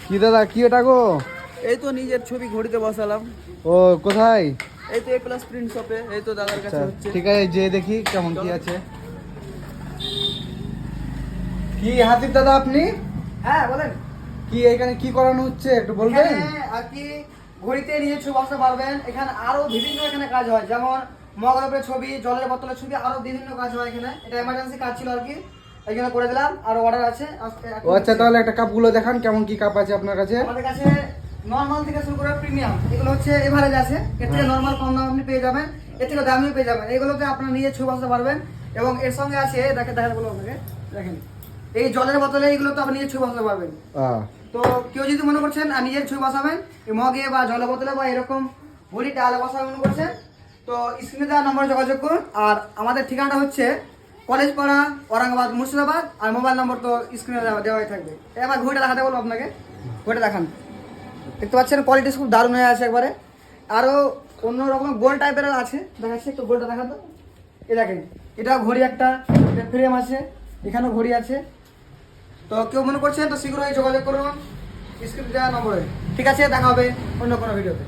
কি দাদা কি এটা গো? এই তো নিজের ছবি ঘড়িতে বসালাম। ও কোথায়? এই তো A+ প্রিন্ট শপে, এই তো দাদার কাছে হচ্ছে। ঠিক আছে, যে দেখি কেমন কি আছে। কি হাতিব দাদা আপনি? হ্যাঁ বলেন। কি এখানে কি করানো হচ্ছে একটু বলবেন? এখানে আর কি ঘড়িতে নিজের ছবি বসাতে পারবেন। এখানে আরো বিভিন্ন এখানে কাজ হয়, যেমন মগরবের ছবি, জলের বোতলের ছবি, আরো বিভিন্ন কাজ হয় এখানে। এটা এমার্জেন্সি কাজ ছিল আর কি, এখানে করে দিলাম। আর অর্ডার আছে। ও আচ্ছা, তাহলে একটা কাপগুলো দেখান, কেমন কি কাপ আছে আপনার কাছে? আমাদের কাছে নরমাল থেকে শুরু করে প্রিমিয়াম, এগুলো হচ্ছে এভারেজ আছে। এর থেকে নরমাল কম দাম আপনি পেয়ে যাবেন, এর থেকে দামিও পেয়ে যাবেন। এগুলোতে আপনার নিজের ছবি বসাতে পারবেন। এবং এর সঙ্গে আছে দেখা বলো আপনাকে, দেখেন এই জলের বোতলে, এইগুলো তো আপনি নিজের ছবি বসাতে পারবেন। তো কেউ যদি মনে করছেন আর নিজের ছবি বসাবেন এই মগে বা জলের বোতলে বা এরকম ঘড়ি টালে বসাবেন মনে করছেন, তো স্ক্রিনে দেওয়া নম্বরে যোগাযোগ করুন। আর আমাদের ঠিকানাটা হচ্ছে কলেজ পাড়া, औरंगाबाद, মুর্শিদাবাদ। আর মোবাইল নম্বর তো স্ক্রিনে দেওয়াই থাকবে। এবার ঘড়িটা দেখাতে বলবো আপনাকে, ঘড়িটা দেখান। দেখতে পাচ্ছেন কোয়ালিটি খুব দারুণ হয়ে আছে একবারে। আরও অন্য রকম গোল টাইপের আছে, দেখাচ্ছি একটু গোলটা দেখাতো। এ দেখেন, এটা ঘড়ি একটা ফ্রেম আছে, এখানেও ঘড়ি আছে। তো কেউ মনে করছেন তো শীঘ্রই যোগাযোগ করুন স্ক্রিনে দেওয়া নম্বরে। ঠিক আছে, দেখা হবে অন্য কোনো ভিডিওতে।